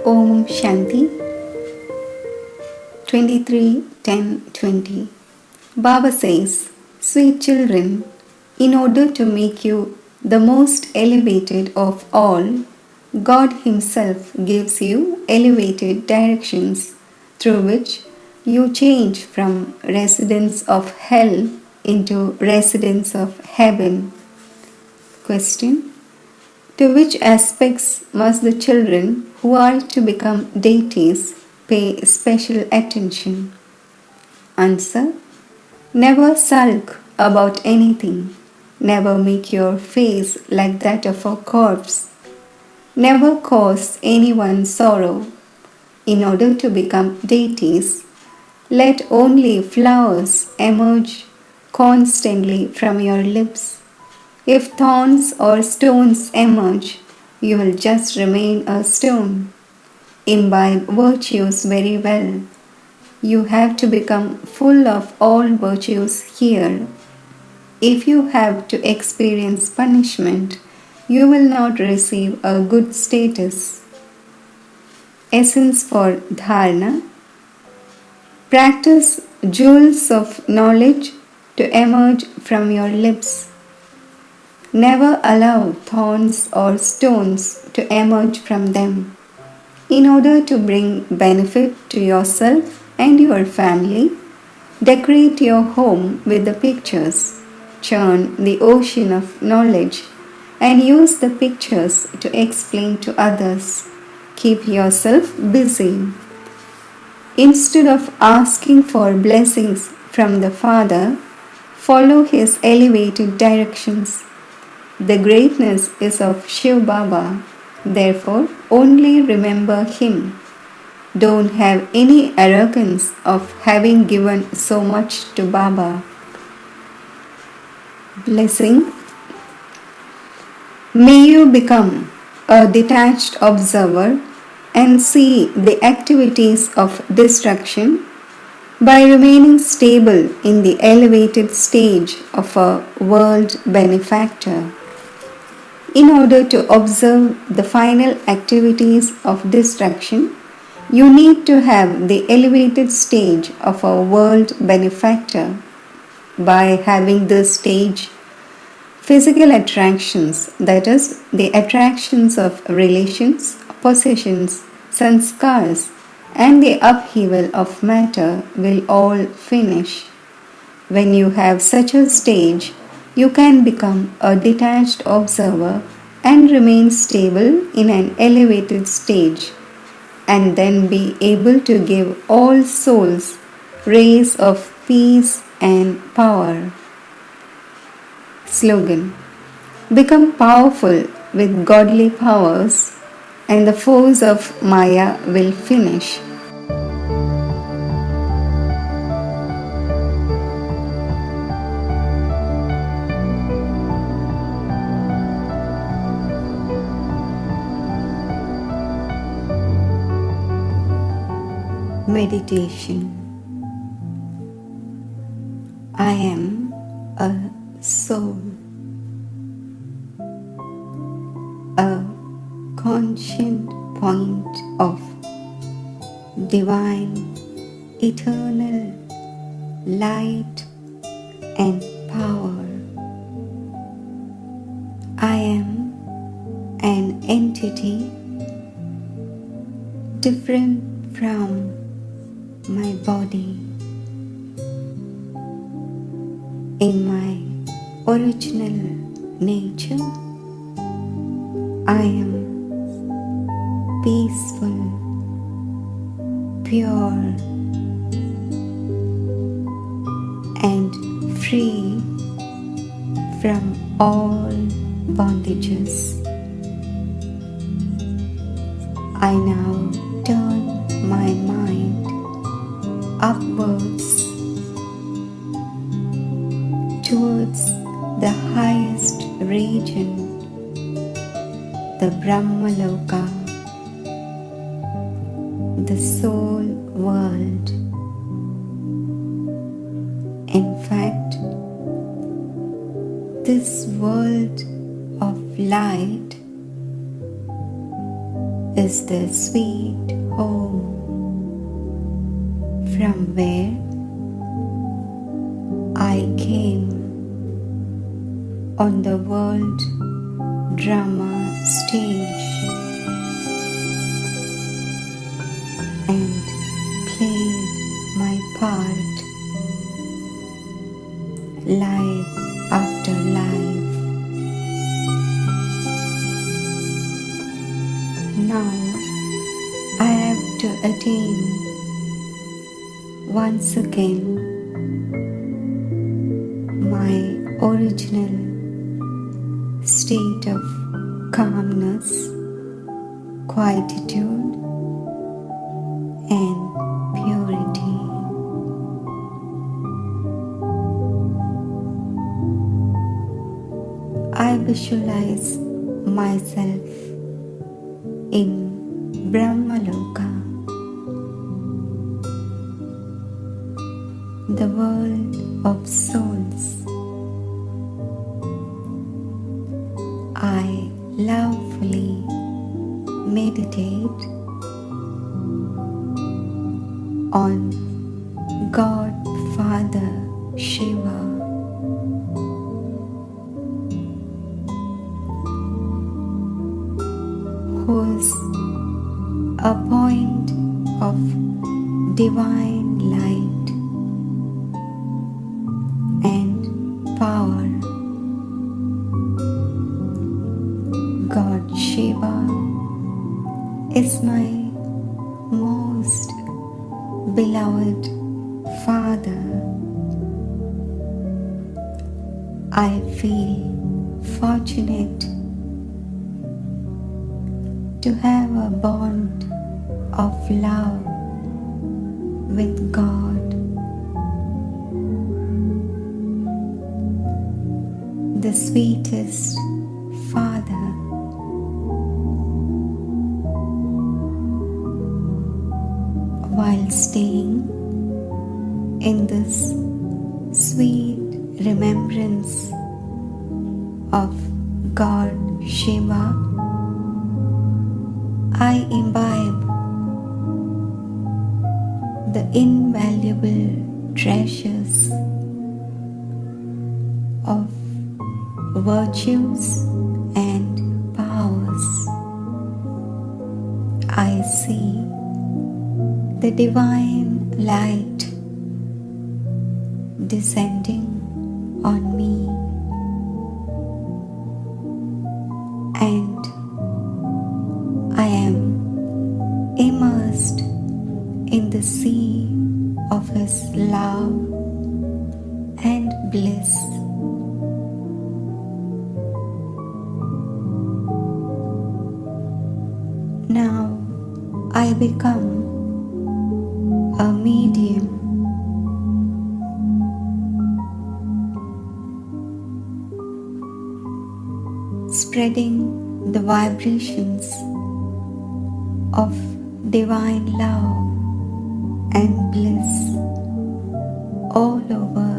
Om Shanti 23:10:20. Baba says, "Sweet children, in order to make you the most elevated of all, God Himself gives you elevated directions through which you change from residents of hell into residents of heaven." Question: to which aspects must the children who are to become deities pay special attention? Answer: never sulk about anything. Never make your face like that of a corpse. Never cause anyone sorrow. In order to become deities, let only flowers emerge constantly from your lips. If thorns or stones emerge, you will just remain a stone. Imbibe virtues very well. You have to become full of all virtues here. If you have to experience punishment, you will not receive a good status. Essence for Dharana: practice jewels of knowledge to emerge from your lips. Never allow thorns or stones to emerge from them. In order to bring benefit to yourself and your family, decorate your home with the pictures, churn the ocean of knowledge, and use the pictures to explain to others. Keep yourself busy. Instead of asking for blessings from the Father, follow His elevated directions. The greatness is of Shiv Baba, therefore only remember Him. Don't have any arrogance of having given so much to Baba. Blessing: may you become a detached observer and see the activities of destruction by remaining stable in the elevated stage of a world benefactor. In order to observe the final activities of destruction, you need to have the elevated stage of a world benefactor. By having this stage, physical attractions, that is, the attractions of relations, possessions, sanskars, and the upheaval of matter will all finish. When you have such a stage, you can become a detached observer and remain stable in an elevated stage, and then be able to give all souls rays of peace and power. Slogan: become powerful with godly powers, and the foes of Maya will finish. Meditation. I am a soul, a conscient point of divine, eternal light and power. I am an entity different from my body. In my original nature, I am peaceful, pure, and free from all bondages. I now turn my mind upwards towards the highest region, the Brahmaloka, the soul world. In fact, this world of light is the sweet home from where I came on the world drama stage and played my part life after life. Now I have to attain once again my original state of calmness, quietude, and purity. I visualize myself in Brahmaloka, the world of souls. I lovefully meditate on God Father Shiva, who is a point of divine light and power. God Shiva is my most beloved Father. I feel fortunate to have a bond of love with God. The sweetest Father. While staying in this sweet remembrance of God Shiva, I imbibe the invaluable treasures of virtues and powers. I see the divine light descending on me, and I am immersed in the sea of His love and bliss. Now I become a medium spreading the vibrations of divine love and bliss all over